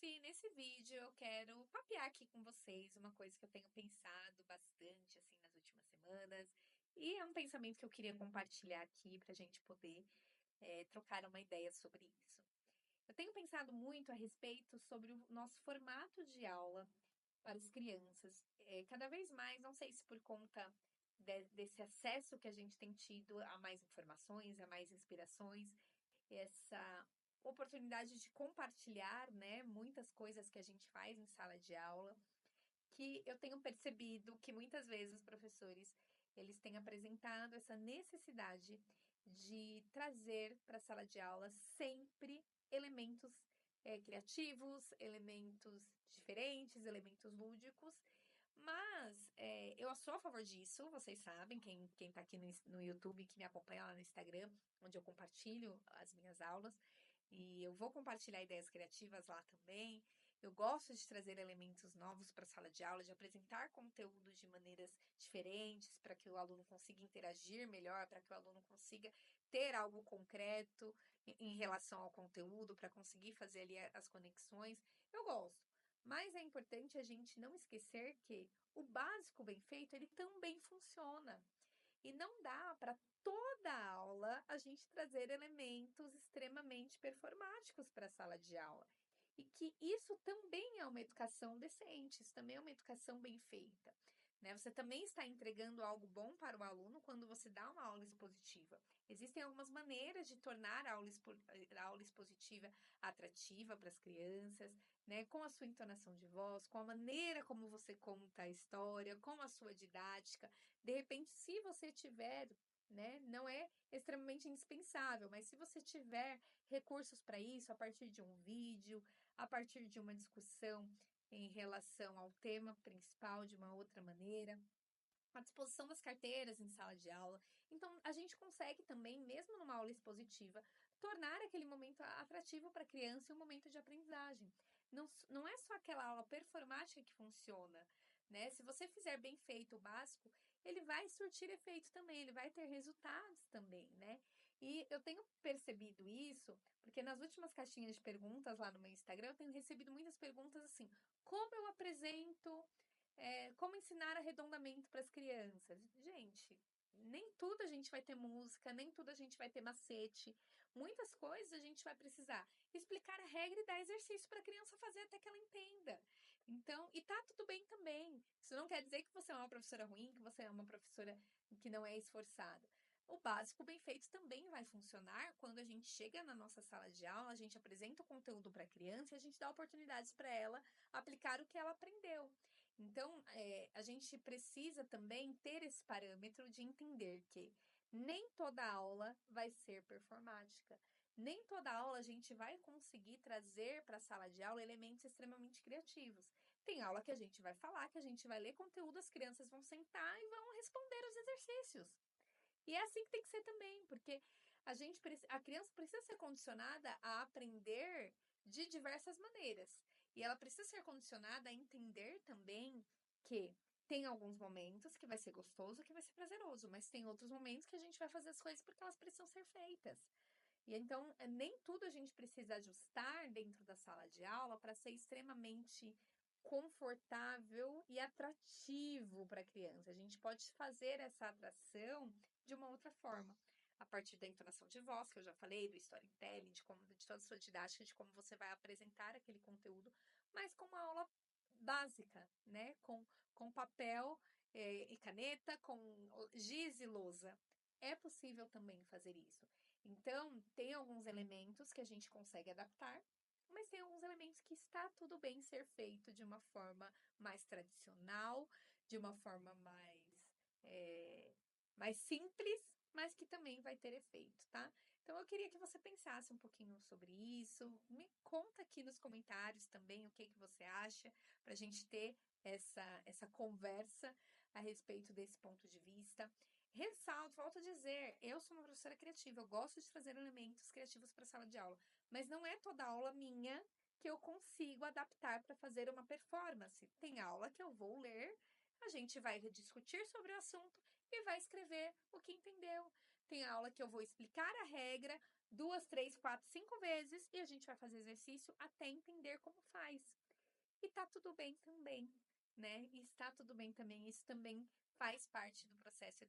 Fih, nesse vídeo eu quero papear aqui com vocês uma coisa que eu tenho pensado bastante assim nas últimas semanas, e é um pensamento que eu queria compartilhar aqui para a gente poder trocar uma ideia sobre isso. Eu tenho pensado muito a respeito sobre o nosso formato de aula para as crianças. Cada vez mais, não sei se por conta desse acesso que a gente tem tido a mais informações, a mais inspirações, essa oportunidade de compartilhar, né, muitas coisas que a gente faz em sala de aula, que eu tenho percebido que muitas vezes os professores, eles têm apresentado essa necessidade de trazer para a sala de aula sempre elementos criativos, elementos diferentes, elementos lúdicos, mas eu sou a favor disso, vocês sabem, quem tá aqui no YouTube, que me acompanha lá no Instagram, onde eu compartilho as minhas aulas, e eu vou compartilhar ideias criativas lá também. Eu gosto de trazer elementos novos para a sala de aula, de apresentar conteúdos de maneiras diferentes, para que o aluno consiga interagir melhor, para que o aluno consiga ter algo concreto em relação ao conteúdo, para conseguir fazer ali as conexões. Eu gosto. Mas é importante a gente não esquecer que o básico bem feito, ele também funciona. E não dá para toda aula a gente trazer elementos extremamente performáticos para a sala de aula. E que isso também é uma educação decente, isso também é uma educação bem feita. Né? Você também está entregando algo bom para o aluno quando você dá uma aula expositiva. Existem algumas maneiras de tornar a aula expositiva atrativa para as crianças, né? Com a sua entonação de voz, com a maneira como você conta a história, com a sua didática. De repente, se você tiver, né, não é extremamente indispensável, mas se você tiver recursos para isso, a partir de um vídeo, a partir de uma discussão em relação ao tema principal de uma outra maneira, a disposição das carteiras em sala de aula. Então, a gente consegue também, mesmo numa aula expositiva, tornar aquele momento atrativo para a criança e um momento de aprendizagem. Não é só aquela aula performática que funciona, né? Se você fizer bem feito o básico, ele vai surtir efeito também, ele vai ter resultados também, né? E eu tenho percebido isso, porque nas últimas caixinhas de perguntas lá no meu Instagram, eu tenho recebido muitas perguntas assim: como eu apresento como ensinar arredondamento para as crianças? Gente, nem tudo a gente vai ter música, nem tudo a gente vai ter macete. Muitas coisas a gente vai precisar explicar a regra e dar exercício para a criança fazer até que ela entenda. Então, e tá tudo bem também. Isso não quer dizer que você é uma professora ruim, que você é uma professora que não é esforçada. O básico bem feito também vai funcionar quando a gente chega na nossa sala de aula, a gente apresenta o conteúdo para a criança e a gente dá oportunidades para ela aplicar o que ela aprendeu. Então, a gente precisa também ter esse parâmetro de entender que nem toda aula vai ser performática. Nem toda aula a gente vai conseguir trazer para a sala de aula elementos extremamente criativos. Tem aula que a gente vai falar, que a gente vai ler conteúdo, as crianças vão sentar e vão responder os exercícios. E é assim que tem que ser também, porque a criança precisa ser condicionada a aprender de diversas maneiras. E ela precisa ser condicionada a entender também que tem alguns momentos que vai ser gostoso, que vai ser prazeroso, mas tem outros momentos que a gente vai fazer as coisas porque elas precisam ser feitas. E então, nem tudo a gente precisa ajustar dentro da sala de aula para ser extremamente confortável e atrativo para a criança. A gente pode fazer essa atração de uma outra forma, a partir da entonação de voz, que eu já falei, do storytelling, de toda a sua didática, de como você vai apresentar aquele conteúdo, mas com uma aula básica, né? Com papel e caneta, com giz e lousa. É possível também fazer isso. Então, tem alguns elementos que a gente consegue adaptar, mas tem alguns elementos que está tudo bem ser feito de uma forma mais tradicional, de uma forma mais simples, mas que também vai ter efeito, tá? Então, eu queria que você pensasse um pouquinho sobre isso. Me conta aqui nos comentários também o que que você acha, para a gente ter essa conversa a respeito desse ponto de vista. Ressalto, volto a dizer, eu sou uma professora criativa, eu gosto de trazer elementos criativos para a sala de aula, mas não é toda aula minha que eu consigo adaptar para fazer uma performance. Tem aula que eu vou ler, a gente vai discutir sobre o assunto e vai escrever o que entendeu. Tem aula que eu vou explicar a regra, 2, 3, 4, 5 vezes e a gente vai fazer exercício até entender como faz. E tá tudo bem também, né? E está tudo bem também. Isso também faz parte do processo